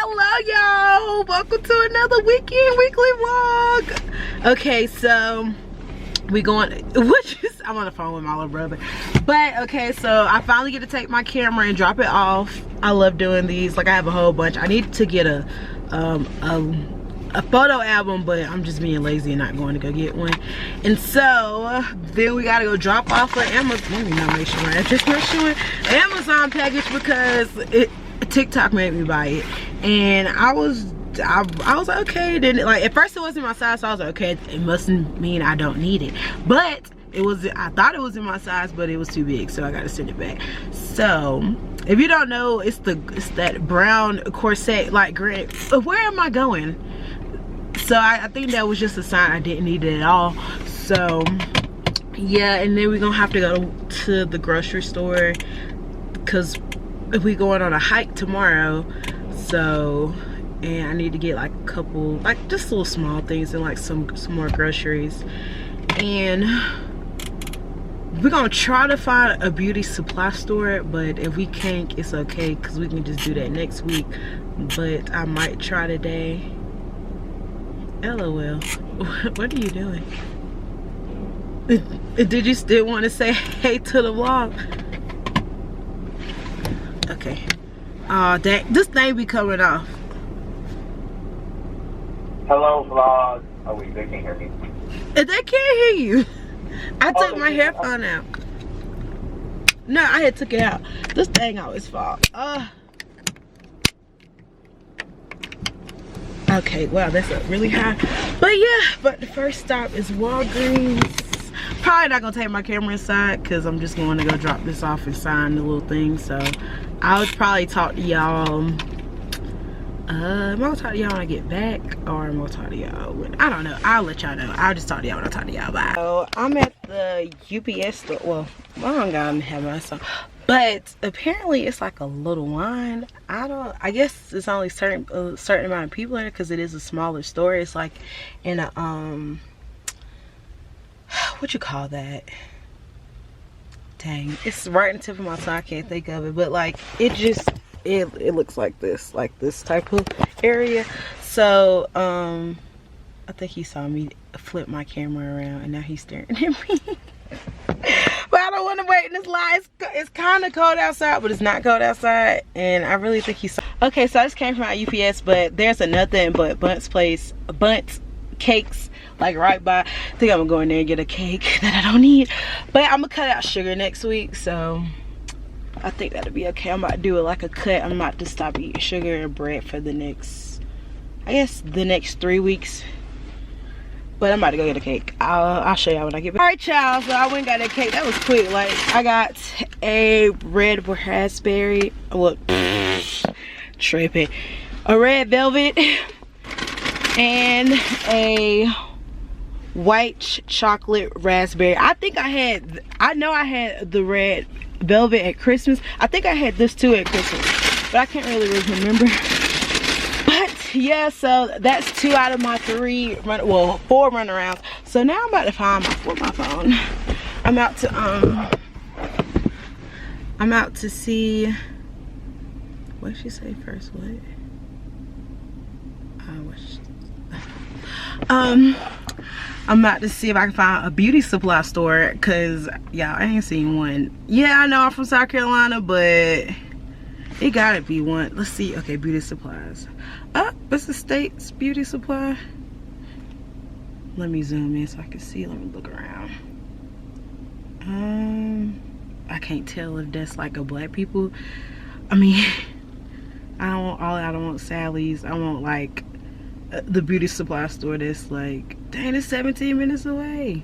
Hello y'all, welcome to another weekend weekly vlog. Okay, so we going, I'm on the phone with my little brother, but okay, so I finally get to take my camera and drop it off. I love doing these. Like, I have a whole bunch. I need to get a photo album, but I'm just being lazy and not going to go get one. And so then we gotta go drop off an Amazon. Let me not make sure my address not showing. Amazon package because TikTok made me buy it, and I was like, okay. Then, like, at first it wasn't my size, so I was like, okay, it mustn't mean I don't need it. But it was, I thought it was in my size, but it was too big, so I gotta send it back. So if you don't know, it's that brown corset, like gray. Where am I going? So I think that was just a sign I didn't need it at all. So yeah, and then we're gonna have to go to the grocery store because we going on a hike tomorrow. So, and I need to get like a couple, like just little small things and like some more groceries. And we're gonna try to find a beauty supply store, but if we can't, it's okay because we can just do that next week. But I might try today. LOL. What are you doing? Did you still want to say hey to the vlog? Okay. Aw, dang, this thing be coming off. Hello, vlog. Oh wait, they can't hear me. They can't hear you. I took my headphone out. No, I had took it out. This thing always fall. Okay, wow, that's up really high. But yeah, but the first stop is Walgreens. Probably not gonna take my camera inside because I'm just going to go drop this off and sign the little thing. So I would probably talk to y'all. I'm gonna talk to y'all when I get back, or I'm gonna talk to y'all when, I don't know. I'll let y'all know. I'll just talk to y'all when I talk to y'all. Bye. So I'm at the UPS store. Well, I don't gotta have my song, but apparently it's like a little line. I guess it's only a certain amount of people in it because it is a smaller store. It's like in a what you call that? Dang, it's right in the tip of my tongue. I can't think of it, but like it looks like this type of area. So I think he saw me flip my camera around and now he's staring at me. But I don't want to wait in this line. It's kind of cold outside, but it's not cold outside, and I really think he saw. Okay, so I just came from my UPS, but there's a nothing but Bunce place, Bunce cakes, like right by. I think I'm gonna go in there and get a cake that I don't need, but I'm gonna cut out sugar next week, so I think that'll be okay. I'm about to do it like a cut. I'm about to stop eating sugar and bread for the next, I guess, the next 3 weeks. But I'm about to go get a cake. I'll show y'all when I get back. All right, y'all. So I went and got that cake. That was quick. Like, I got a red raspberry. Look, tripping. A red velvet and a white chocolate raspberry. I know I had the red velvet at Christmas. I think I had this too at Christmas, but I can't really remember. But yeah, so that's 2 out of my 4 runarounds. So now I'm about to find my phone. I'm out to see, what did she say first? What? I'm about to see if I can find a beauty supply store, because y'all, I ain't seen one. Yeah, I know I'm from South Carolina, but it gotta be one. Let's see. Okay, beauty supplies. Oh, it's the State's beauty supply. Let me zoom in so I can see. Let me look around. I can't tell if that's like a black people. I mean, I don't want Sally's. I want like the beauty supply store that's like, dang, it's 17 minutes away.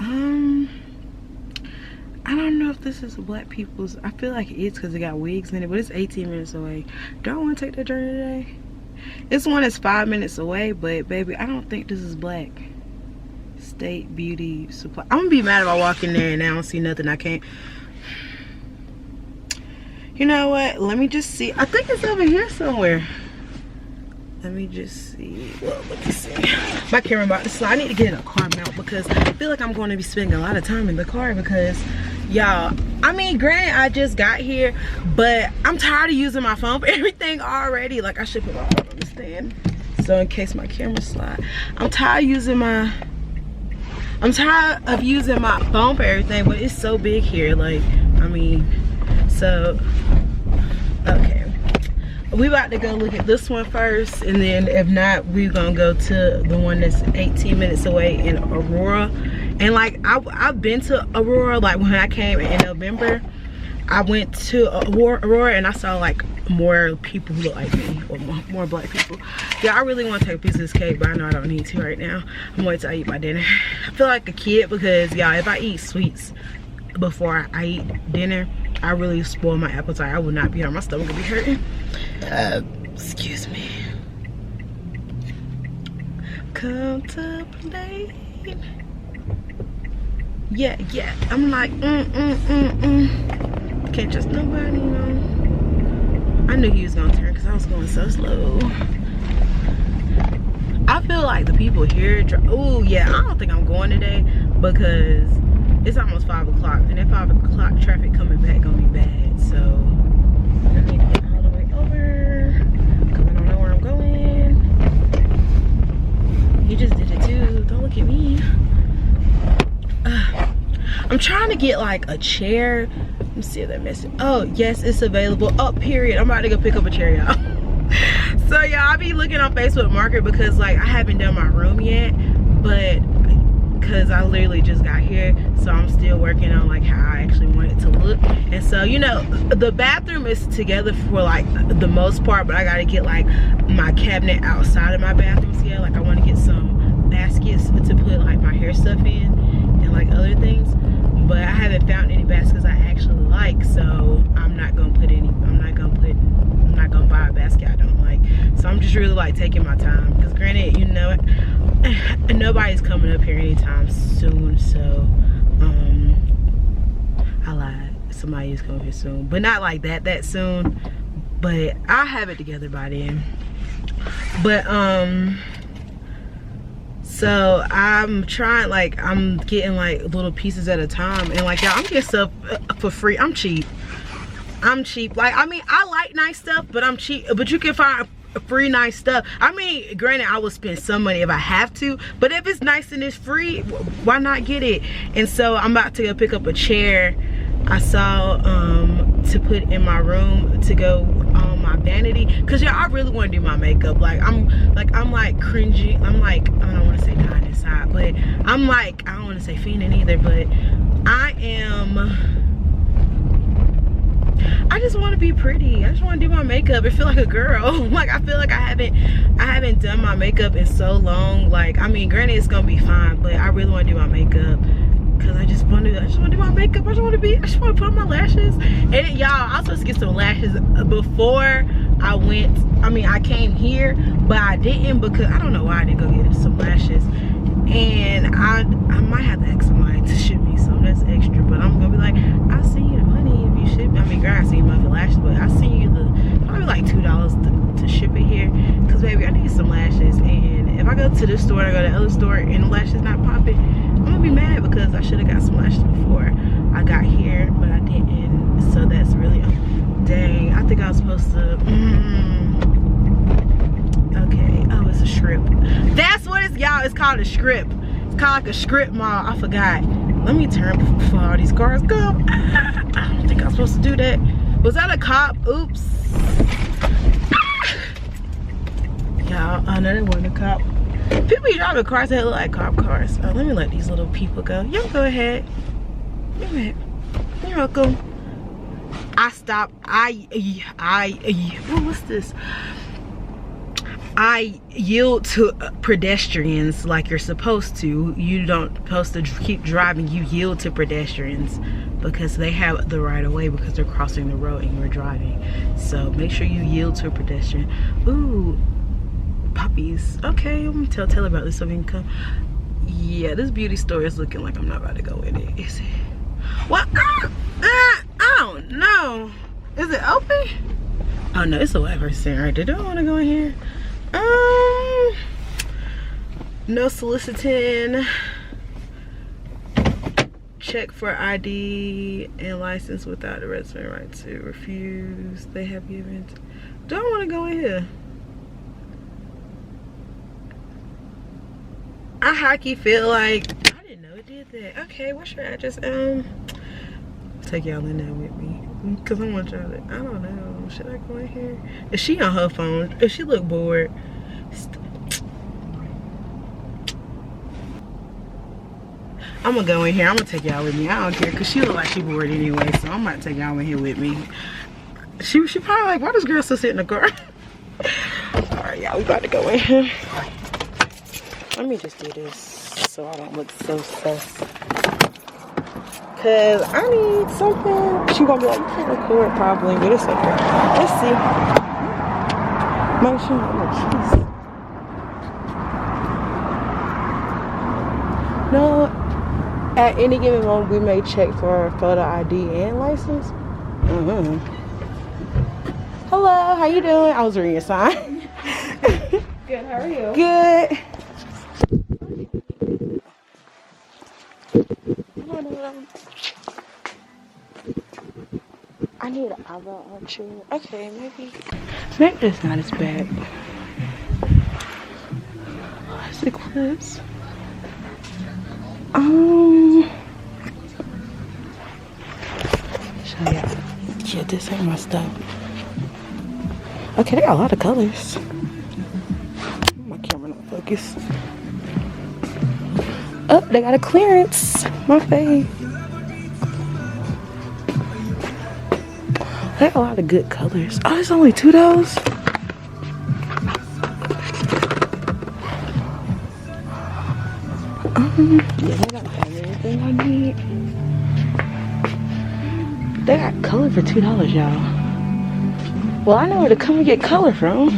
I don't know if this is black people's. I feel like it is because it got wigs in it, but it's 18 minutes away. Do I want to take that journey today? This one is 5 minutes away, but baby, I don't think this is black. State beauty supply. I'm gonna be mad if I walk in there and I don't see nothing. I can't. You know what? Let me just see. I think it's over here somewhere. Let me just see. Well, let me see. My camera about to slide. I need to get in a car mount because I feel like I'm going to be spending a lot of time in the car because y'all, I mean, granted, I just got here, but I'm tired of using my phone for everything already. Like, I should put my phone on the stand, so in case my camera slide. I'm tired of using my phone for everything, but it's so big here. Like, I mean, so, okay. We about to go look at this one first, and then if not, we're gonna go to the one that's 18 minutes away in Aurora. And like, I've been to Aurora, like when I came in November, I went to Aurora and I saw like more people who look like me, or more black people. Yeah, I really want to take a piece of this cake, but I know I don't need to right now. I'm waiting till I eat my dinner. I feel like a kid because, y'all, if I eat sweets before I eat dinner, I really spoil my appetite. I will not be hurt. My stomach will be hurting. Excuse me. Contemplate. Yeah. I'm like, Can't trust nobody, you know. I knew he was gonna turn because I was going so slow. I feel like the people here, oh yeah, I don't think I'm going today because it's almost 5 o'clock, and at 5 o'clock traffic coming back gonna be bad. So I need to get all the way over because I don't know where I'm going. He just did it too. Don't look at me. I'm trying to get like a chair. Let me see if they're missing. Oh yes, it's available. Oh, period. I'm about to go pick up a chair, y'all. So yeah, I be looking on Facebook Market because like I haven't done my room yet, but because I literally just got here, so I'm still working on like how I actually want it to look. And so, you know, the bathroom is together for like the most part, but I gotta get like my cabinet outside of my bathroom together. Like I want to get some baskets to put like my hair stuff in and like other things, but I haven't found any baskets I actually like, so I'm not gonna buy a basket I don't like. So I'm just really like taking my time because granted, you know, nobody's coming up here anytime soon, so I lied, somebody is coming here soon, but not like that soon, but I'll have it together by then. But so I'm trying, like I'm getting like little pieces at a time, and like y'all, I'm getting stuff for free. I'm cheap. Like, I mean, I like nice stuff, but I'm cheap. But you can find free nice stuff. I mean, granted, I will spend some money if I have to, but if it's nice and it's free, why not get it? And so I'm about to go pick up a chair I saw to put in my room to go on my vanity, because yeah, I really want to do my makeup. Like I'm like cringing. I'm like, I don't want to say dying inside, but I'm like, I don't want to say fiending either, but I just want to be pretty. I just want to do my makeup and feel like a girl. Like I feel like I haven't done my makeup in so long. Like, I mean, granted it's gonna be fine, but I really want to do my makeup because I just want to do my makeup. I just want to put on my lashes. And y'all, I was supposed to get some lashes before I went. I mean, I came here, but I didn't because I don't know why I didn't go get some lashes. And I might have to ask somebody to ship me some. That's extra, but I'm gonna be like, I'll send you the money if you ship. I mean, girl, I send you money for lashes, but I'll send you the probably like $2 to ship it here. Cause baby, I need some lashes, and if I go to this store and I go to the other store and the lashes not popping, I'm gonna be mad because I should have got some lashes before I got here, but I didn't. So that's really dang. I think I was supposed to. Okay. Oh, it's a strip. That's what it's, y'all. It's called a strip. It's called like a strip mall. I forgot. Let me turn before all these cars go. I don't think I was supposed to do that. Was that a cop? Oops. Y'all, I know that wasn't a cop. People be driving cars that look like cop cars. Oh, let me let these little people go. You go ahead. Go ahead. You're welcome. I stopped. What's this? I yield to pedestrians like you're supposed to. You don't supposed to keep driving. You yield to pedestrians because they have the right of way because they're crossing the road and you're driving. So make sure you yield to a pedestrian. Ooh, puppies. Okay, let me tell about this so we can come. Yeah, this beauty store is looking like I'm not about to go in it. Is it? What? I don't know. Is it open? Oh no, it's a white person right there. Do I want to go in here? No soliciting. check for ID and license without the resident right to refuse. They have given. Do I want to go in here? I hockey feel like I didn't know it did that. Okay, what's your address? Take y'all in there with me, cause I want y'all to. I don't know. Should I go in here? Is she on her phone? If she look bored. I'm gonna go in here. I'm gonna take y'all with me. I don't care, cause she look like she bored anyway. So I'm about to take y'all in here with me. She probably like, why this girl still sit in the car? All right, y'all, we about to go in here. Let me just do this so I don't look so sus. Cause I need something. She gonna be like, you can't record probably, but it's okay. Let's see. Make sure I'm like, jeez. No. At any given moment, we may check for photo ID and license. Hello, how you doing? I was reading your sign. Good, how are you? Good. I need an eyebrow archer. Okay, maybe it's not as bad. What's the clips? Show y'all. Yeah, this ain't my stuff. Okay, they got a lot of colors. My camera not focus. Oh, they got a clearance. My face. They got a lot of good colors. Oh, it's only $2. Yeah, they got everything I need. They got color for $2, y'all. Well, I know where to come and get color from.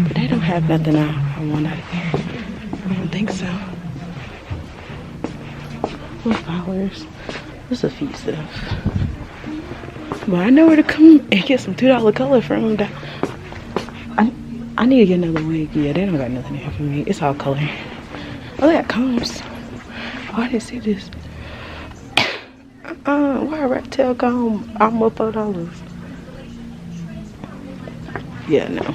But they don't have nothing I want out of there. I don't think so. More flowers. There's a few stuff. But I know where to come and get some $2 color from. I need to get another wig. Yeah, they don't got nothing here for me. It's all color. Oh, they got combs. Oh, I didn't see this. Why a rat tail comb? I'm up $4. Yeah, no.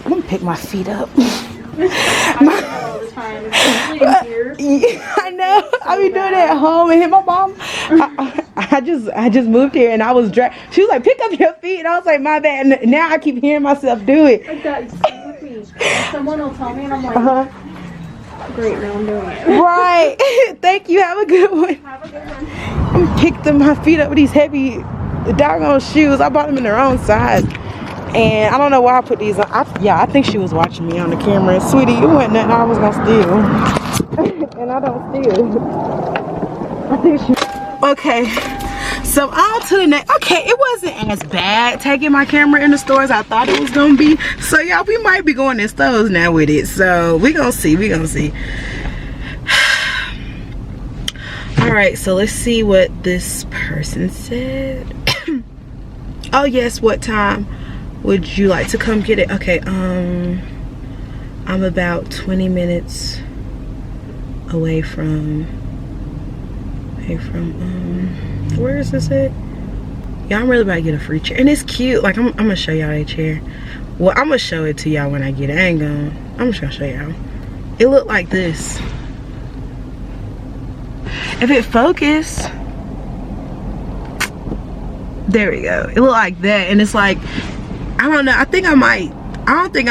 I'm gonna pick my feet up. I know. I be doing it at home and hit my mom. I just moved here and I was dragged. She was like, pick up your feet, and I was like, my bad. And now I keep hearing myself do it. Like that, stay with me. Someone will tell me and I'm like, great, now I'm doing it. Right. Thank you. Have a good one. Have a good one. I'm picking my feet up with these heavy doggone shoes. I bought them in the wrong size. And I don't know why I put these on. I think she was watching me on the camera. Sweetie, it wasn't nothing I was gonna steal. And I don't steal. I think she. Okay. So on to the next. Okay, it wasn't as bad taking my camera in the stores I thought it was gonna be. So y'all, we might be going in stores now with it. So we gonna see. All right, so let's see what this person said. Oh yes, what time would you like to come get it? Okay, I'm about 20 minutes away from where is this at? Yeah, I'm really about to get a free chair, and it's cute. Like I'm gonna show y'all that chair. Well, I'm gonna show it to y'all when I get it. I'm just gonna show y'all. It looked like this. If it focus, there we go. It looked like that, and it's like, I don't know.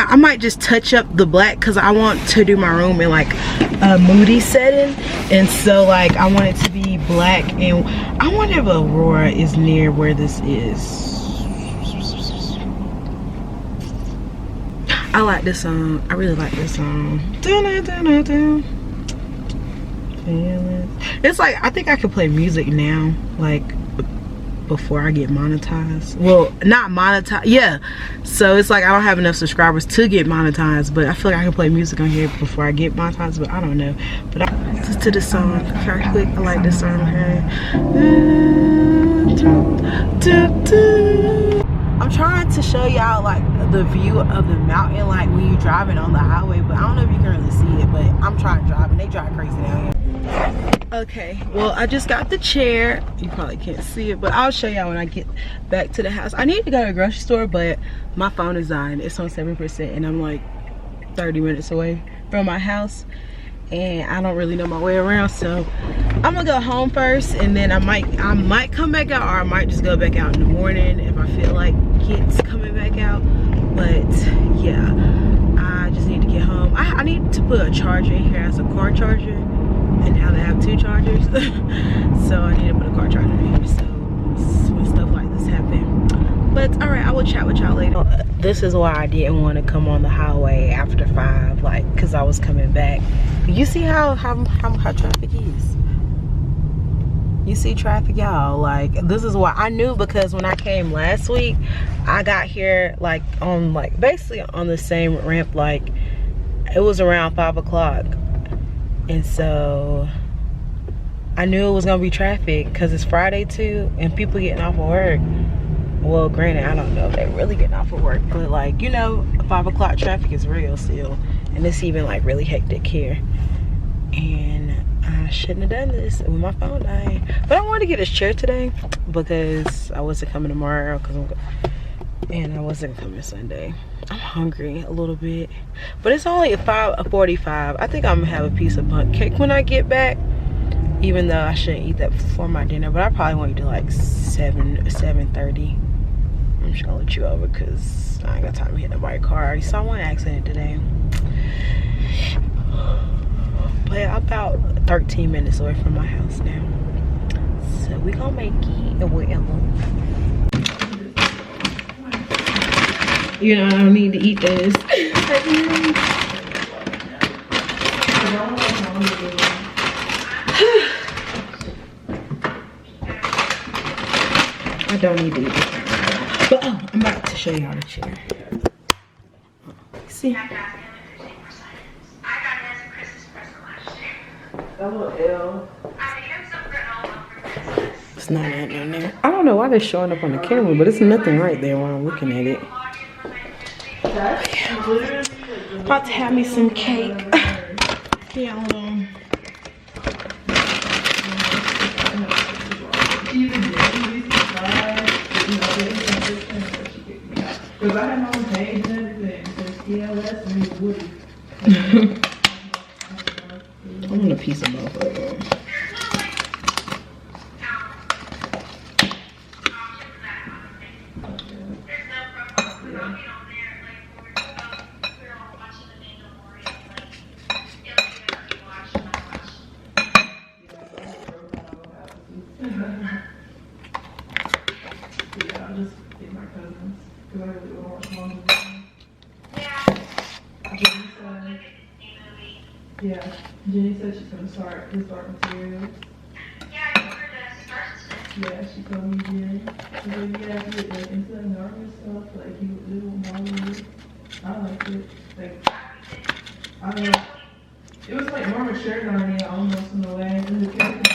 I might just touch up the black because I want to do my room in like a moody setting, and so like I want it to be black. And I wonder if Aurora is near where this is. I like this song. I really like this song. It's like, I think I could play music now, like before I get monetized. Well, not monetized, yeah. So it's like I don't have enough subscribers to get monetized, but I feel like I can play music on here before I get monetized, but I don't know. But I listen to this song very quick. I like this song. Okay. I'm I'm trying to show y'all like the view of the mountain, like when you're driving on the highway, but I don't know if you can really see it, but I'm trying to drive and they drive crazy down here. Okay, well, I just got the chair. You probably can't see it, but I'll show y'all when I get back to the house. I need to go to the grocery store, but my phone is dying. It's on 7% and I'm like 30 minutes away from my house and I don't really know my way around, so I'm gonna go home first and then I might come back out, or I might just go back out in the morning if I feel like kids coming back out. But yeah, I just need to get home. I need to put a charger in here as a car charger, and now they have 2 chargers. So I need to put a car charger in here, so when stuff like this happen. But all right, I will chat with y'all later. This is why I didn't want to come on the highway after 5, like, because I was coming back. You see how traffic is. You see traffic, y'all. Like, this is why I knew, because when I came last week, I got here like on basically on the same ramp. Like, it was around 5 o'clock, and so I knew it was gonna be traffic because it's Friday too, and people getting off of work. Well, granted, I don't know if they're really getting off of work, but like, you know, 5 o'clock traffic is real still, and it's even like really hectic here. And I shouldn't have done this with my phone dying. But I wanted to get this chair today because I wasn't coming tomorrow, and I wasn't coming Sunday. I'm hungry a little bit, but it's only 5:45. I think I'm gonna have a piece of bundt cake when I get back, even though I shouldn't eat that before my dinner, but I probably won't eat till like 7:30. I'm just gonna let you over because I ain't got time to hit nobody's car. I already saw one accident today. But I'm about 13 minutes away from my house now, so we gonna make it or whatever. You know, I don't need to eat this. I don't need to eat this. But oh, I'm about to show y'all the chair. See? That little L. It's not that in there. I don't know why they're showing up on the camera, but it's nothing right there while I'm looking at it. Yeah. About to have me some cake. Yeah, hold on. Because I had my own page and everything. It says ELS and Woody. I want a piece of both of them. I'll just get my cousins. Because I really don't watch long. Yeah, Jenny said she's going to start his dark materials. Yeah, I ordered a start. Yeah, she told me, Jenny. She was like, yeah, he like into the nervous stuff. Like, he won't bother you. I liked it. Like, I don't know. It was like more mature on me almost in a way. And the kids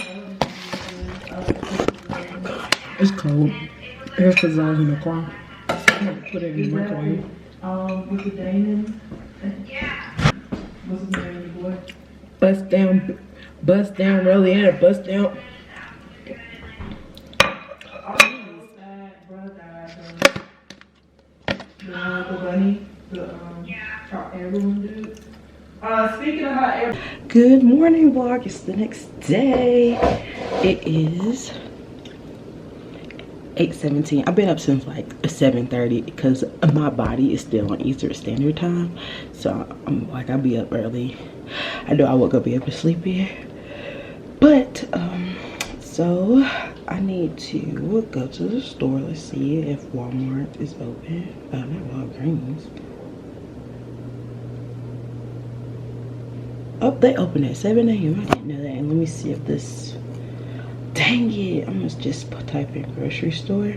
It's cold. It's because I was in the car. I had to put it in the microwave. With the Damon. Yeah. What's his name, boy? Bust down, really in a bust down. The bunny, the hot air balloon dude. Speaking of hot air. Good morning, vlog. It's the next day. It is 8:17. I've been up since like 7:30 because my body is still on Eastern Standard Time. So I'm like, I'll be up early. I know I won't be able to sleep here. But so I need to go to the store. Let's see if Walmart is open. Not Walgreens. Oh, they open at 7 a.m. I didn't know that. And let me see if this, dang it, I'm gonna just type in grocery store.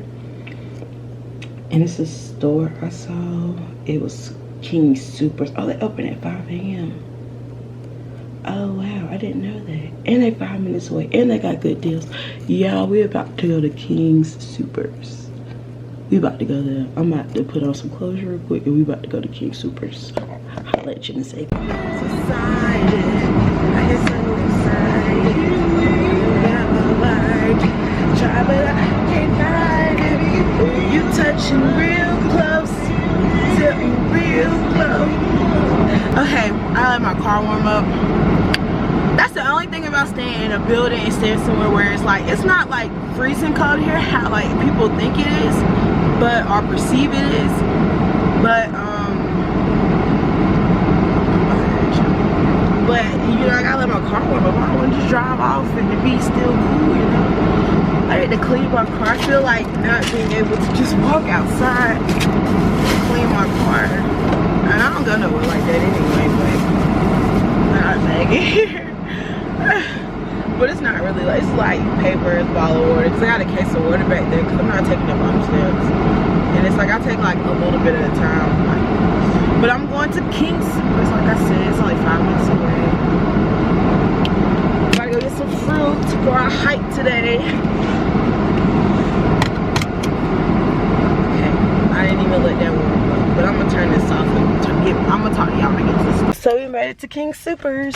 And it's a store I saw. It was King Supers. Oh, they open at 5 a.m. Oh wow, I didn't know that. And they 5 minutes away. And they got good deals. Y'all, we're about to go to King's Supers. We about to go there. I'm about to put on some clothes real quick and we about to go to King Supers. I'll let you and say. Society. I get so excited. You got my word. Try but I can't find it. You touching real close. Sitting real close. Okay, I let my car warm up. That's the only thing about staying in a building and staying somewhere where it's like, it's not like freezing cold here, how like people think it is, but or perceive it is. But you know, I gotta let my car warm up. I don't want to just drive off and it be still cool, you know. I need to clean my car. I feel like not being able to just walk outside, clean my car. And I don't go nowhere like that anyway, but not begging here. But it's not really like, it's like paper, it's a bottle of water. Cause I got a case of water back there because I'm not taking up on the steps. And it's like I take like a little bit at a time. But I'm going to King Supers, like I said, it's only 5 minutes away. Gotta go get some fruit for our hike today. Okay, I didn't even let that warm up, but I'm gonna turn this off and I'm gonna talk to y'all when I get to this. So we made it to King Supers.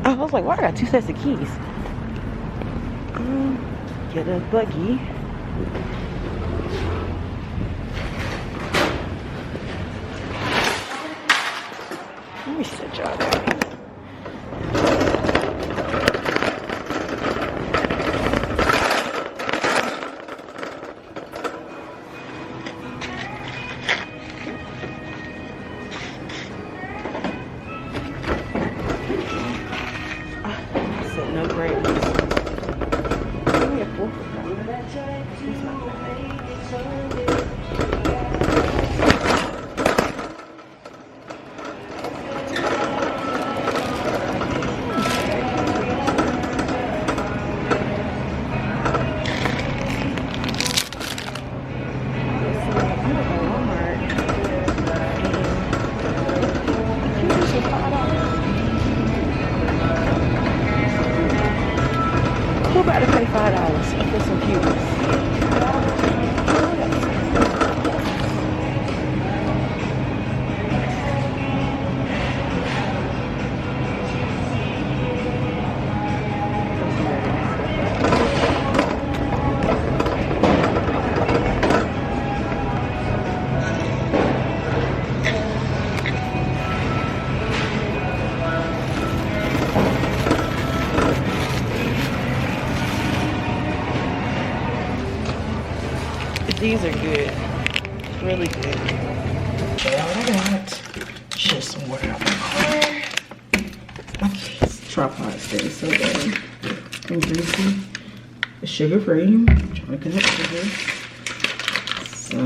I was like, why I got 2 sets of keys? Get a buggy. Let me sit y'all down. No grapes. Who about to pay $5 for some cubes? These are good, really good. Okay, all I got, just some water out my car. Okay, this tripod stays so bad. And greasy. It's sugar-free. I'm trying to connect sugar. So, I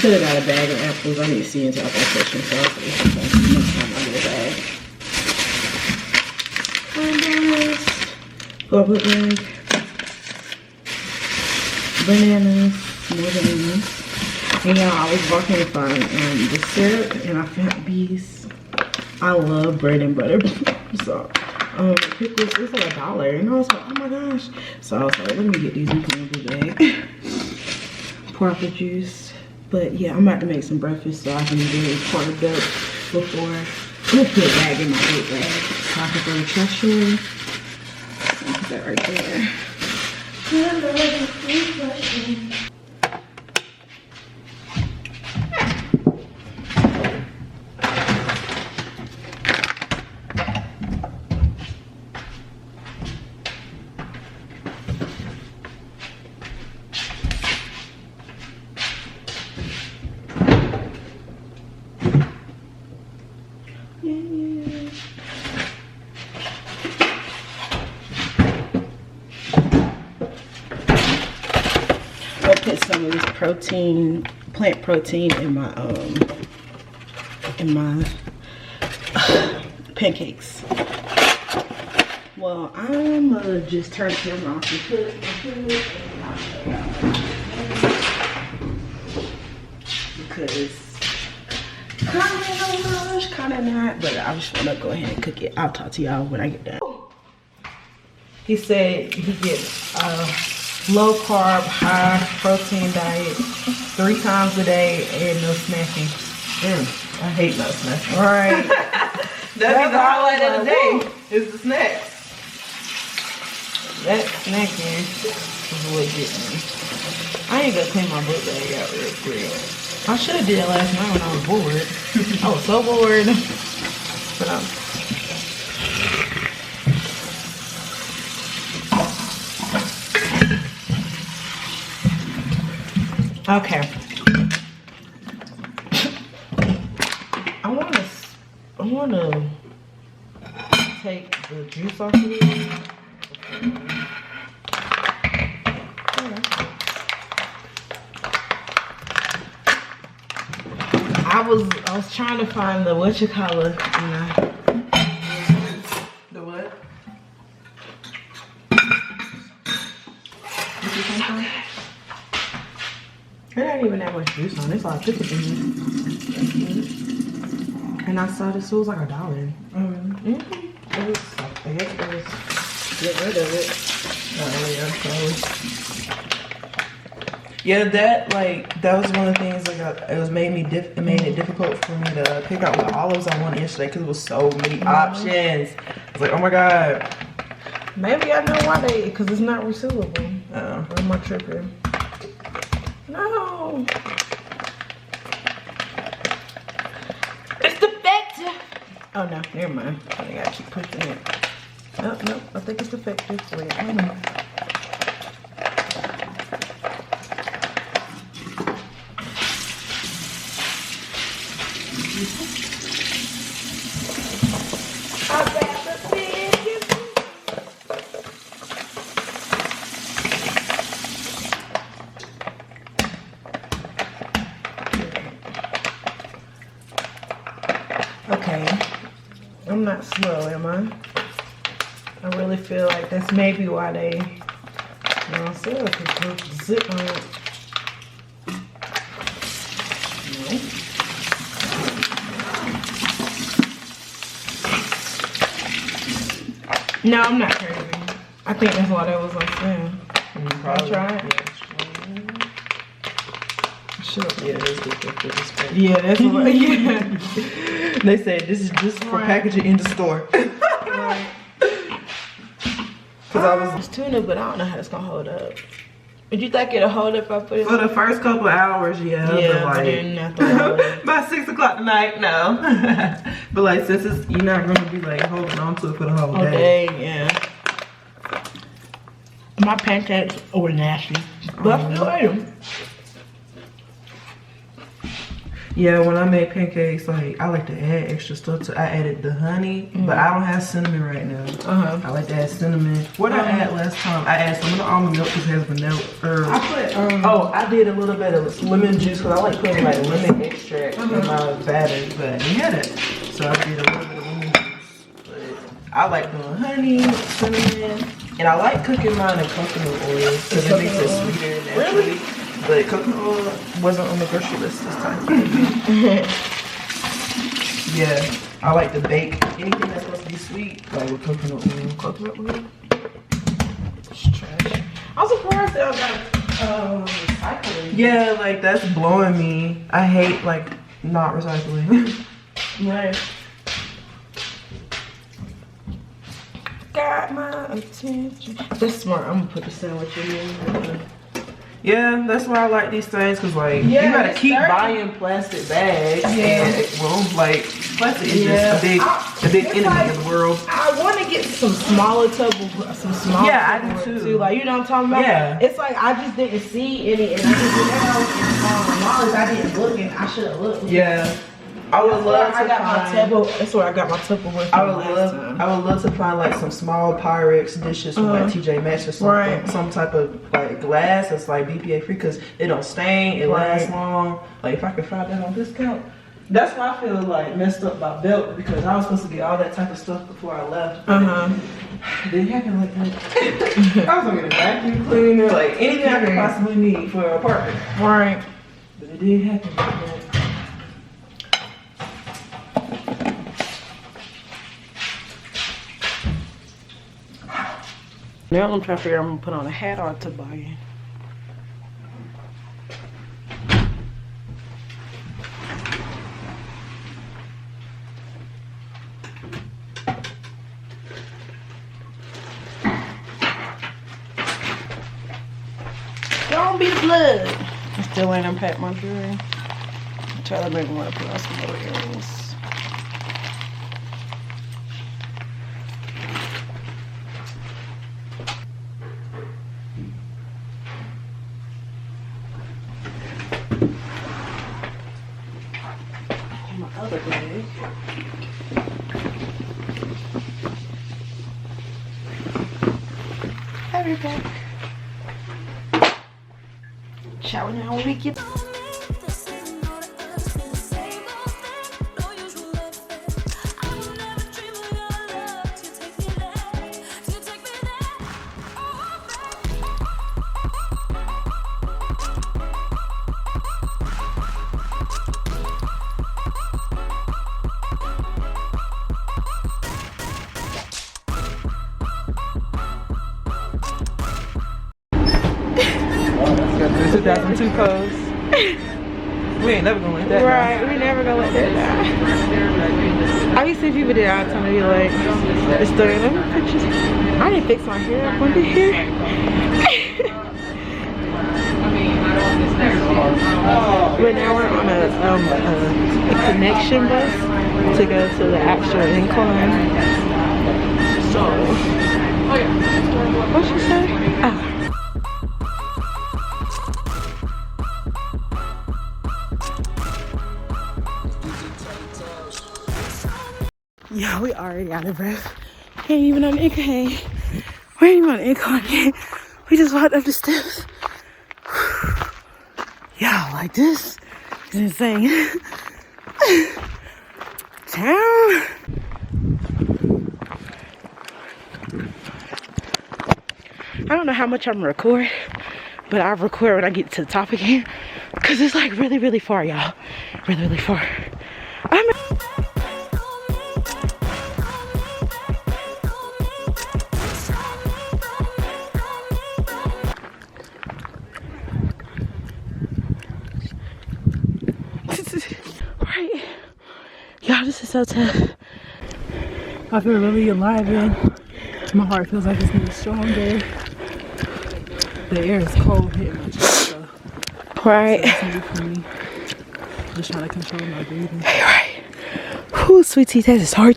could have got a bag of apples. I need to see into apple section, so I'll see next time I get a bag. Garbage bag. Bananas, more bananas. And y'all, I was walking to find the syrup and I found these. I love bread and butter. So, pickles, it's like $1. And I was like, oh my gosh. So I was like, let me get these in the bag. Pour out the juice. But yeah, I'm about to make some breakfast so I can get a quarter belt before. I'm gonna put a bag in my big bag so I can go to trash away. Put that right there. Put some of this protein, plant protein in my pancakes. Well, I'm gonna just turn the camera off and put it in. because kind of in a rush, kind of not, but I just want to go ahead and cook it. I'll talk to y'all when I get done. He said he gets a low carb, high protein diet 3 times a day and no snacking. I hate no snacking. Right. That's the highlight of the day. Is the snacks. That snacking is what gets me. I ain't gonna clean my book bag out real quick. I should have did it last night when I was bored. I was so bored. Okay. I wanna take the juice off of it. I was trying to find the whatchamacallit, The what? There ain't even that much juice on it. It's all pickle juice. And I saw this, it was like $1. Oh, really? It was, I guess it was, get rid of it. Oh, yeah, that was one of the things it made it difficult for me to pick out what olives I wanted yesterday because it was so many options. I was like, oh my god. Maybe I know why because it's not resealable. Oh. Or am I tripping? No. It's defective. Oh no, never mind. I think I keep pushing it. Oh no, I think it's defective. Wait, hold on. Okay, I'm not slow, am I? I really feel like that's maybe why they don't sell it, because the zip on it. No, I'm not crazy. I think that's why that was on sale. Probably. Try it? Sure. Yeah, that's different. Yeah, that's what. Yeah. They said this is just for packaging in the store. Right. Because It's tuna, but I don't know how it's gonna hold up. Would you think it'll hold up if I put it? for the first couple hours, yeah. Yeah, but but then after that, by 6 o'clock tonight, no. But like since you're not gonna be like holding on to it for the whole all day. day, yeah. My pancakes were nasty, but I still ate them. Yeah, when I made pancakes, like I like to add extra stuff to. I added the honey, but I don't have cinnamon right now. I like to add cinnamon. What did I add last time? I added some of the almond milk because it has vanilla. I put I did a little bit of lemon juice because I like putting like lemon extract in my batter, but I had it, so I did a little bit of lemon juice. But I like doing honey, cinnamon, and I like cooking mine in coconut oil because it makes it sweeter naturally. Really? But coconut oil wasn't on the grocery list this time. Yeah, I like to bake anything that's supposed to be sweet, like with coconut oil. coconut oil. It's trash. I'm surprised they all got recycling. Yeah, like that's blowing me. I hate like not recycling. Right. Got my attention. That's smart. I'm gonna put the sandwich in there. Yeah, that's why I like these things, cause like Yeah, you gotta it's keep dirty. buying plastic bags. Yeah. And, well, like plastic is just a big it's enemy like- of the world. I want to get some smaller Tupperware, some smaller. Yeah, I do Tupperware, too. Like, you know what I'm talking about? Yeah. It's like I just didn't see any, and I just knowledge I didn't look, and I should have looked. Yeah, I would love to I got my find. Tupperware. That's where I got my Tupperware from last time. I would love to find like some small Pyrex dishes from like TJ Maxx or something, Right. some type of like glass that's like BPA free because it don't stain, it lasts long. Like if I could find that on discount, that's why I feel like messed up by Belt because I was supposed to get all that type of stuff before I left. It didn't happen like that. I was gonna get a vacuum cleaner, like anything I could possibly need for an apartment, Right. but it didn't happen like that. Now I'm trying to figure out I'm gonna put on a hat or a toboggan. Don't be the blood. I still ain't unpacked my jewelry. Tyler made me want to put on some more earrings. My other bag. I'll be back. Shower now when we get. The 2002 pose. We ain't never gonna let that down. Right, we never gonna let that down. I used to see people do that all the time. They be like, it's throwing them pictures. I didn't fix my hair up under here. But now we're on a connection bus to go to the actual incline. So, what'd you say? Oh. Yeah, we already out of breath. Ain't even on the incline. We ain't even on the incline yet. We just walked up the steps. Yeah, like this is insane. Town. I don't know how much I'm gonna record, but I'll record when I get to the top again. Cause it's like really, really far, y'all. Really, really far. Right. Y'all, this is so tough. I feel really alive, man. My heart feels like it's getting stronger. The air is cold hitting my chest, so. Right. So it's new for me. Just trying to control my breathing. Right. Whew, sweet tea, that is hard.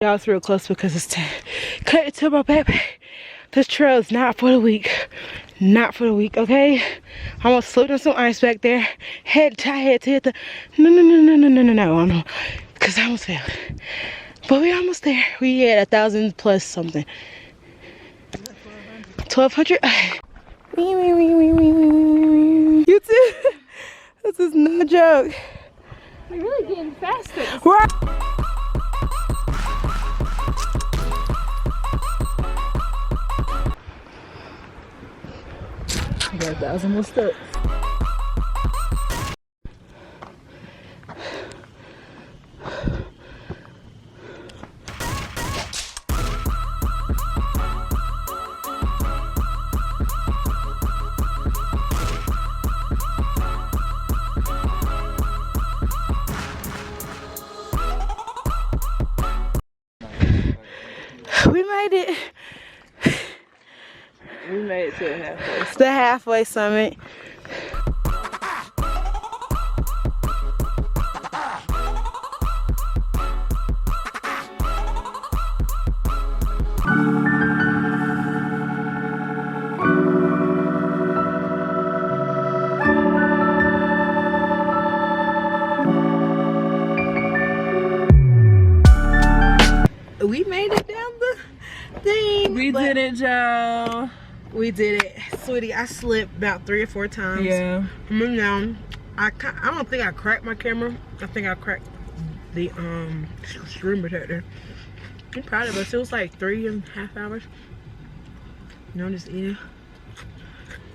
Y'all, it's real close because it's cut to my backpack. This trail is not for the weak. Not for the weak, okay? I almost slipped on some ice back there. Head to hit the no. Because I almost fell. But we almost there. We had 1,000 plus something. 1,200. You too. This is no joke. We're really getting faster. Right. I got 1,000 more steps. We made it. We made it to the halfway. It's the halfway summit. We made it down the thing. We did it, Joe. We did it, sweetie. I slipped about 3 or 4 times. Yeah. I'm down. I don't think I cracked my camera. I think I cracked the screen protector. I'm proud of us. It was like 3.5 hours. You know, just eating.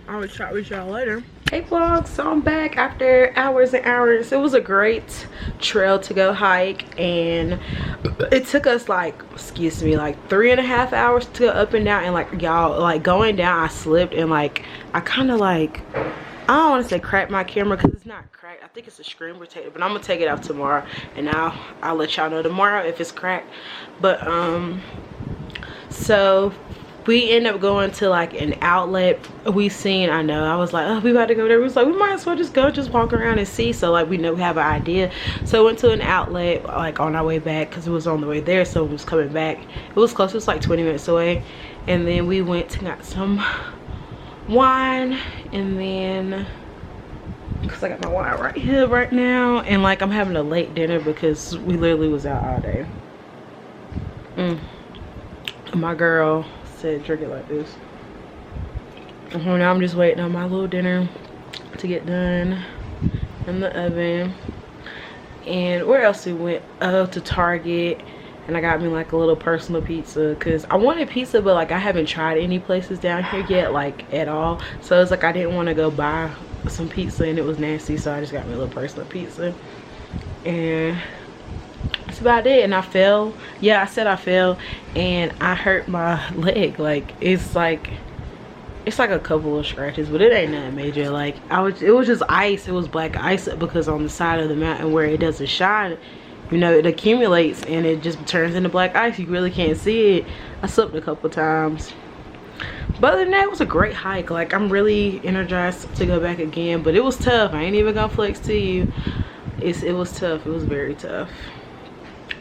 I will chat with y'all later. Hey vlog, so I'm back after hours and hours. It was a great trail to go hike, and it took us like, excuse me, like 3.5 hours to go up and down. And like y'all, like going down I slipped, and like I kind of like, I don't want to say cracked my camera because it's not cracked. I think it's a screen protector, but I'm gonna take it off tomorrow, and I'll let y'all know tomorrow if it's cracked. But so we end up going to like an outlet we seen. I know I was like, oh, we about to go there. We was like, we might as well just go, just walk around and see, so like we know we have an idea. So we went to an outlet like on our way back because it was on the way there, so it was coming back. It was close, it was like 20 minutes away. And then we went to got some wine, and then because I got my wine right here right now, and like I'm having a late dinner because we literally was out all day. My girl said drink it like this. Now I'm just waiting on my little dinner to get done in the oven. And where else we went? To Target, and I got me like a little personal pizza because I wanted pizza, but like I haven't tried any places down here yet, like at all. So it's like I didn't want to go buy some pizza and it was nasty, so I just got me a little personal pizza. And that's about it. And I fell. Yeah, I said I fell, and I hurt my leg. Like it's like a couple of scratches, but it ain't nothing major. Like it was just ice. It was black ice because on the side of the mountain where it doesn't shine, you know, it accumulates and it just turns into black ice. You really can't see it. I slipped a couple times, but other than that, it was a great hike. Like I'm really energized to go back again, but it was tough. I ain't even gonna flex to you. It was tough. It was very tough.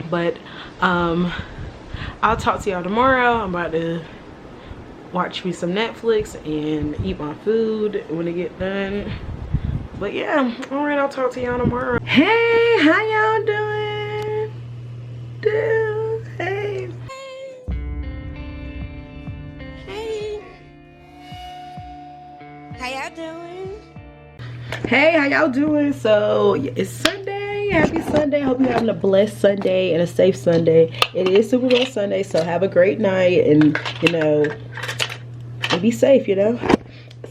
But I'll talk to y'all tomorrow. I'm about to watch me some Netflix and eat my food when it get done. But yeah, all right, I'll talk to y'all tomorrow. Hey, how y'all doing? Hey. Hey. How y'all doing? Hey, how y'all doing? So it's Sunday. Happy Sunday. I hope you're having a blessed Sunday and a safe Sunday. It is Super Bowl Sunday, so have a great night, and you know, and be safe, you know.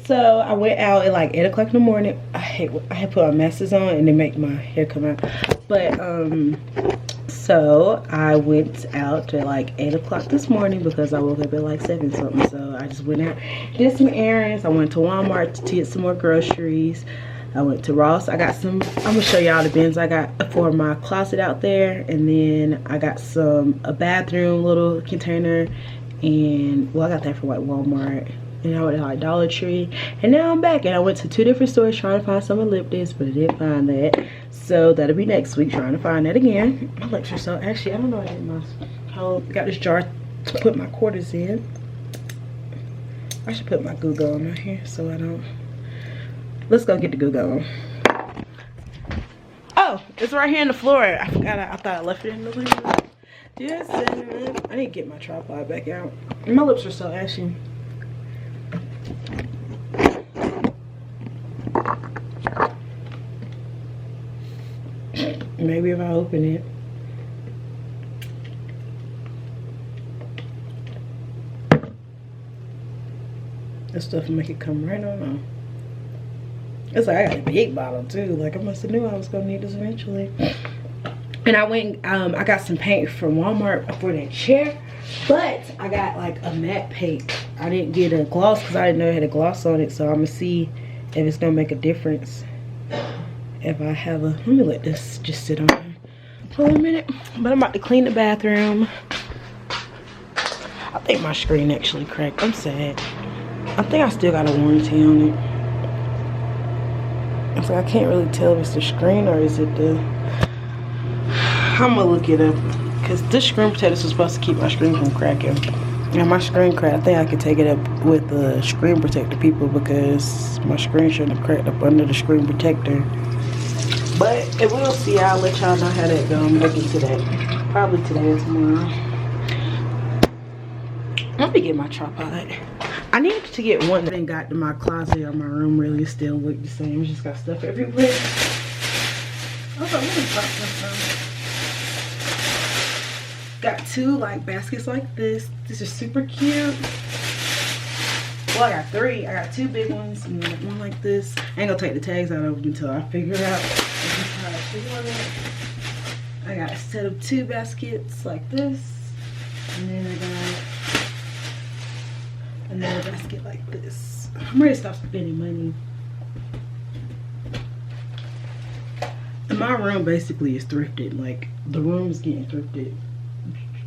So I went out at like 8 o'clock in the morning. I had put my masks on and they make my hair come out. But so I went out at like 8 o'clock this morning because I woke up at like 7 something. So I just went out, did some errands. I went to Walmart to get some more groceries. I went to Ross. I got some, I'm gonna show y'all the bins I got for my closet out there. And then I got a bathroom little container, and well, I got that from like Walmart. And I went to like Dollar Tree, and now I'm back, and I went to 2 different stores trying to find some eucalyptus, but I didn't find that. So that'll be next week, trying to find that again. My legs are so, actually I don't know, I got this jar to put my quarters in. I should put my Goo Gone on right here so I don't. Let's go get the Goo Gone. Oh, it's right here on the floor. I forgot. I thought I left it in the living room. Yes, I need to get my tripod back out. My lips are so ashy. Maybe if I open it. That stuff will make it come right on. It's like I got a big bottle too. Like I must have knew I was gonna need this eventually. And I went, I got some paint from Walmart for that chair, but I got like a matte paint. I didn't get a gloss because I didn't know it had a gloss on it. So I'm gonna see if it's gonna make a difference if I have a. Let me let this just sit on here for a minute. But I'm about to clean the bathroom. I think my screen actually cracked. I'm sad. I think I still got a warranty on it. It's like I can't really tell if it's the screen or is it the. I'm gonna look it up because this screen protector is supposed to keep my screen from cracking. Yeah, my screen cracked. I think I could take it up with the screen protector people because my screen shouldn't have cracked up under the screen protector. But we'll see. I'll let y'all know how that goes. I'm looking today. Probably today or tomorrow. Let me get my tripod. I needed to get one that got to my closet or my room really still look the same. It's just got stuff everywhere. I was like, let me pop this. Got 2 like baskets like this. This is super cute. Well, I got 3. I got 2 big ones and then one like this. I ain't gonna take the tags out of them until I figure it out. I got a set of 2 baskets like this. And then I got another basket like this. I'm ready to stop spending money. And my room basically is thrifted. Like, the room is getting thrifted.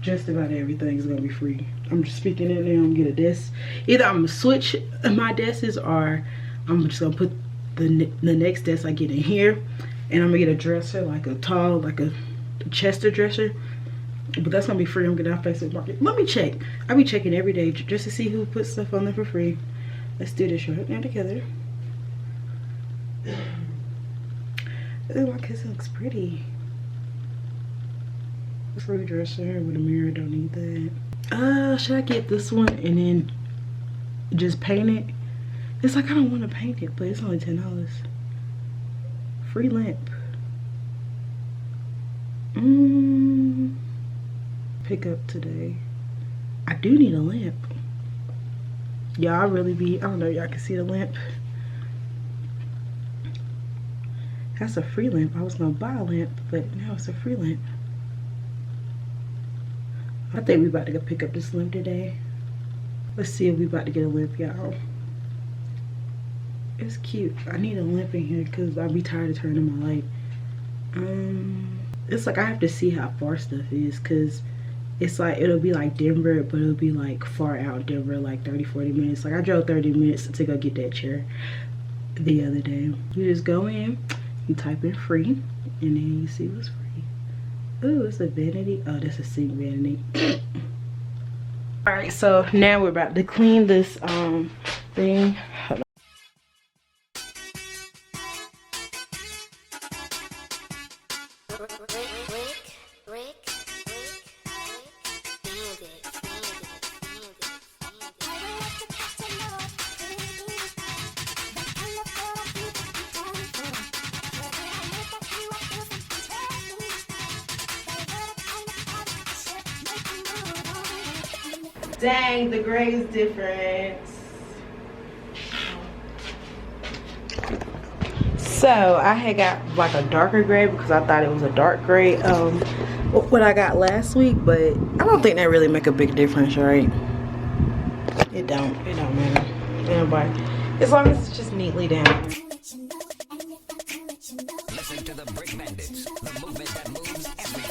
Just about everything is gonna be free. I'm just speaking it now. I'm gonna get a desk. Either I'm gonna switch my desks, or I'm just gonna put the next desk I get in here, and I'm gonna get a dresser, like a tall, like a Chester dresser. But that's gonna be free. I'm getting on Facebook Market. Let me check. I be checking every day just to see who puts stuff on there for free. Let's do this right now together. Oh, my cousin looks pretty. Free dresser with a mirror, don't need that. Should I get this one and then just paint it? It's like I don't want to paint it, but it's only $10. Free lamp. Pick up today. I do need a lamp. Y'all really be, I don't know, y'all can see the lamp. That's a free lamp. I was gonna buy a lamp, but now it's a free lamp. I think we about to go pick up this lamp today. Let's see if we about to get a lamp, y'all. It's cute. I need a lamp in here because I'll be tired of turning my light. It's like I have to see how far stuff is, because it's like it'll be like Denver, but it'll be like far out Denver, like 30-40 minutes. Like I drove 30 minutes to go get that chair the other day. You just go in, you type in free, and then you see what's free. Ooh, it's a vanity. Oh, that's a sink vanity. All right, so now we're about to clean this thing. Hold on. Dang, the gray is different. So I had got like a darker gray because I thought it was a dark gray what I got last week, but I don't think that really make a big difference, right? It don't matter. Anyway, as long as it's just neatly down. Listen to the Brick Bandits, the movement that moves everything.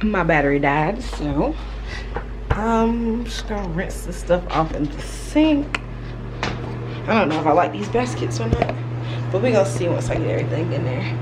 My battery died, so I'm just gonna rinse this stuff off in the sink. I don't know if I like these baskets or not, but we're gonna see once I get everything in there.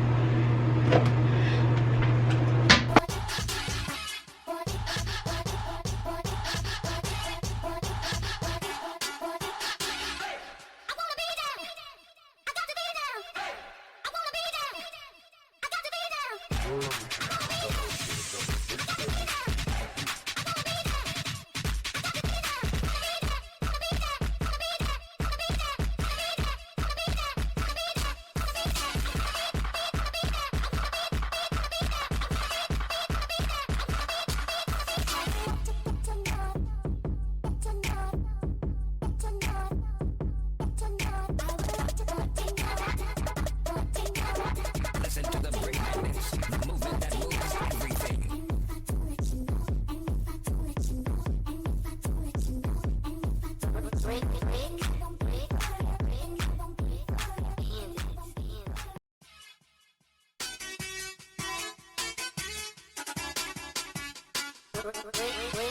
Brick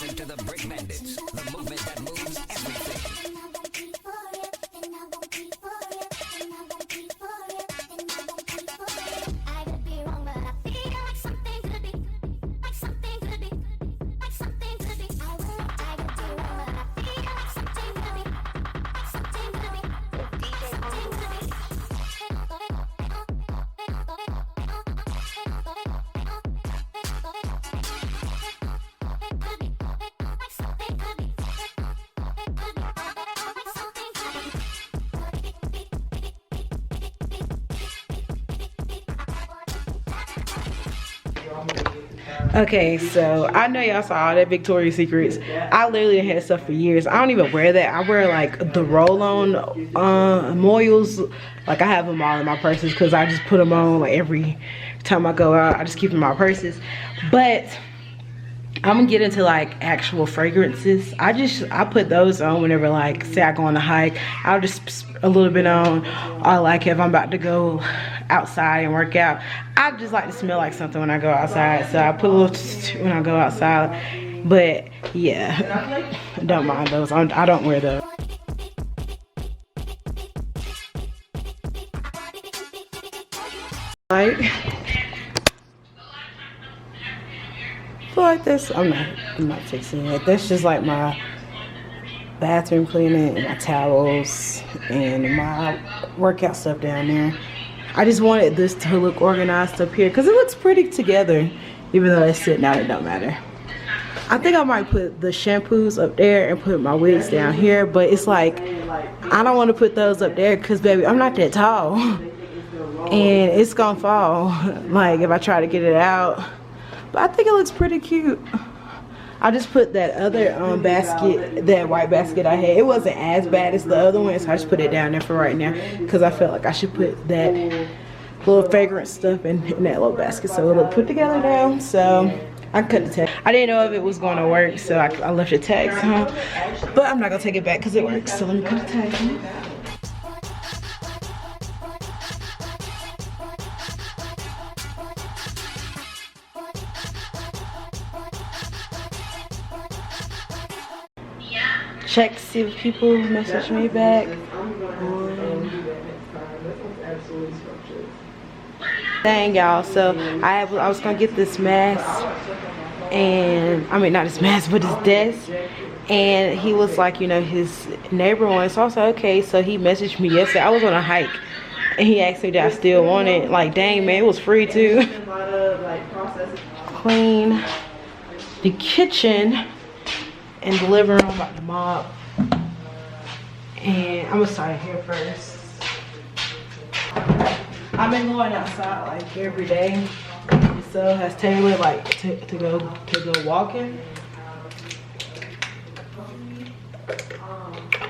Listen to the Brick Bandits, the movement that moves everything. Okay, so I know y'all saw all that Victoria's Secrets. I literally had stuff for years. I don't even wear that. I wear like the roll-on moils. Like I have them all in my purses because I just put them on like every time I go out. I just keep them in my purses. But I'm gonna get into like actual fragrances. I put those on whenever, like, say I go on a hike. I'll just a little bit on, or like if I'm about to go outside and work out, I just like to smell like something when I go outside. So I put a little when I go outside. But yeah, don't mind those. I don't wear those. Like this, I'm not fixing it. That's just like my bathroom cleaning and my towels and my workout stuff down there. I just wanted this to look organized up here because it looks pretty together, even though it's sitting out, it don't matter. I think I might put the shampoos up there and put my wigs down here, but it's like I don't want to put those up there because, baby, I'm not that tall and it's gonna fall like if I try to get it out. But I think it looks pretty cute. I just put that other basket, that white basket I had. It wasn't as bad as the other one, so I just put it down there for right now because I felt like I should put that little fragrance stuff in that little basket so it'll put together now. So I cut the tag. I didn't know if it was going to work, so I left the tags home. But I'm not going to take it back because it works. So let me cut the tag. Check to see if people message me back. Dang, y'all, so I was gonna get this mask, and I mean not his mask but his desk, and he was like, you know, his neighbor wanted, so I was like, okay. So he messaged me yesterday. I was on a hike and he asked me did I still want it. Like, dang, man, it was free too. Clean the kitchen and the living room, about to mop. And I'm gonna start here first. I've been going outside like every day. So has Taylor like to go walking.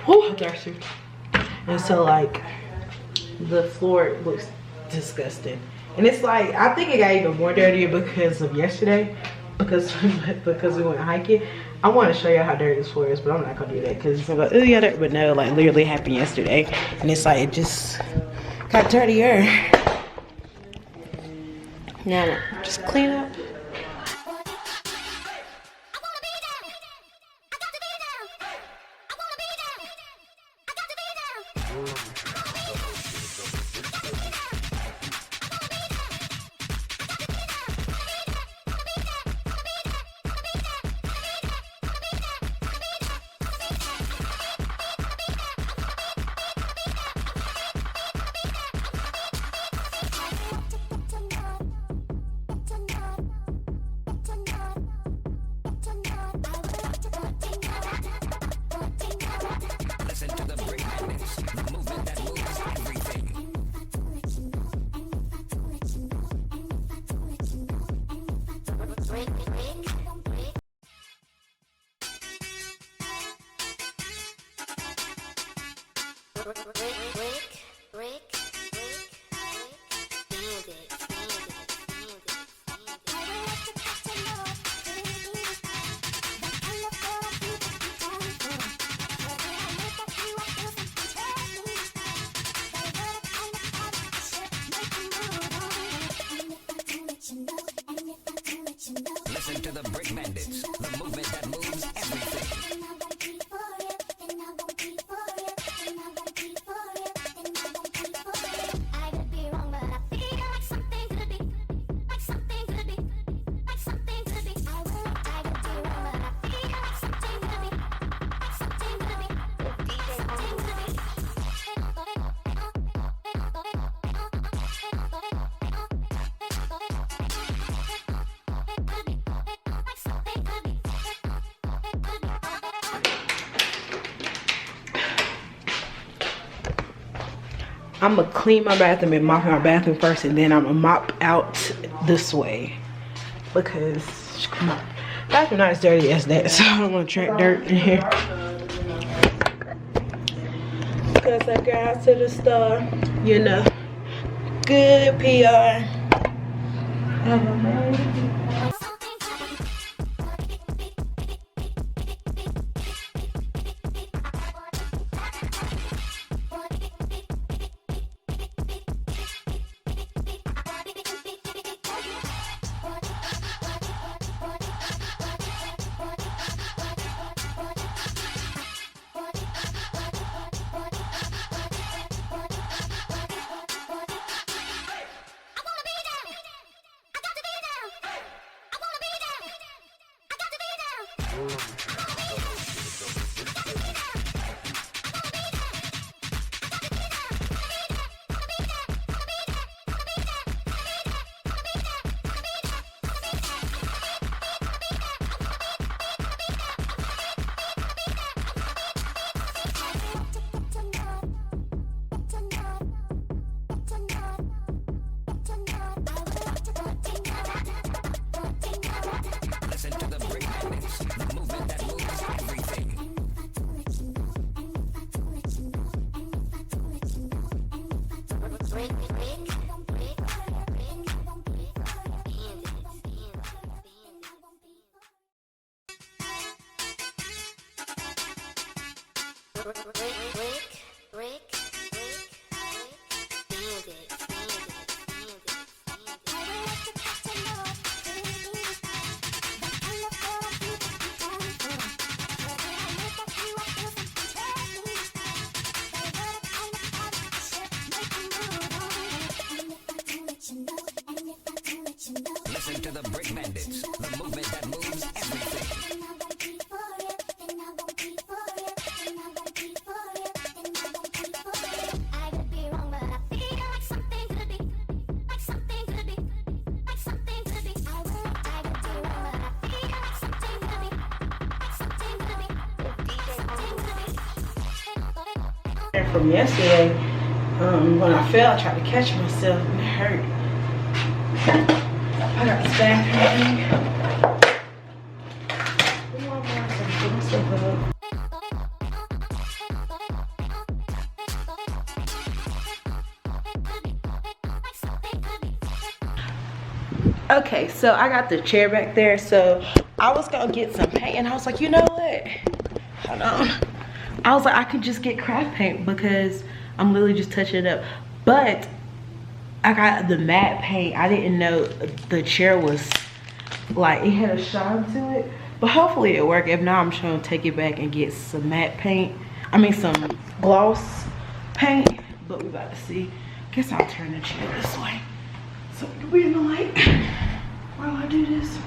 Oh, thirsty. And so like the floor looks disgusting. And it's like, I think it got even more dirtier because of yesterday. Because we went hiking. I want to show you how dirty this floor is, but I'm not gonna do that because it's like, oh yeah, but no, like literally happened yesterday, and it's like it just got dirtier. Now just clean up. Listen to the Brick Bandits, the movement that moves I'm gonna clean my bathroom and mop my bathroom first, and then I'm gonna mop out this way because come on, bathroom not as dirty as that, so I don't want to track dirt in here. Because I got out to the store, you know, good PR. Have a amazing. Listen to the Brick Bandits, the movement that moves everything. From yesterday, when I fell, I tried to catch myself and it hurt. I got this bathroom thing. Okay, so I got the chair back there, so I was gonna get some paint and I was like, you know what? Hold on. I was like, I could just get craft paint because I'm literally just touching it up. But I got the matte paint. I didn't know the chair was like, it had a shine to it. But hopefully it worked. If not, I'm just gonna take it back and get some matte paint. I mean some gloss paint. But we about to see. Guess I'll turn the chair this way so it can be in the light while I do this.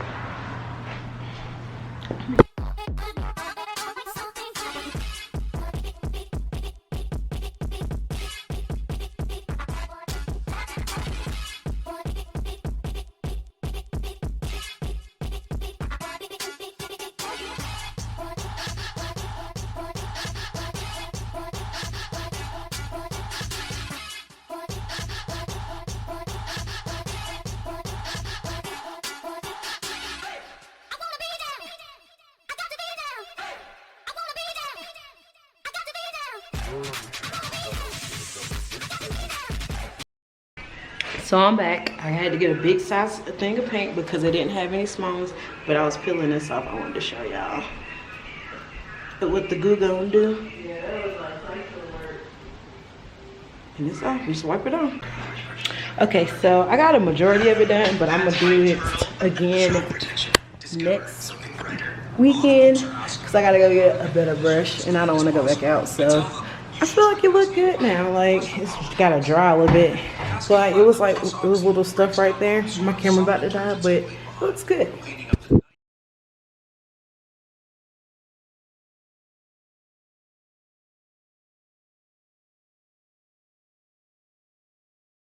So I'm back. I had to get a big size thing of paint because it didn't have any smalls, but I was peeling this off. I wanted to show y'all what the glue gonna do. Yeah, that was like cycle work. And it's off. Just wipe it off. Okay, so I got a majority of it done, but I'm gonna do it again next weekend because I gotta go get a better brush and I don't want to go back out. So I feel like it looked good now. Like it's gotta dry a little bit. So like it was little stuff right there. My camera about to die, but it looks good.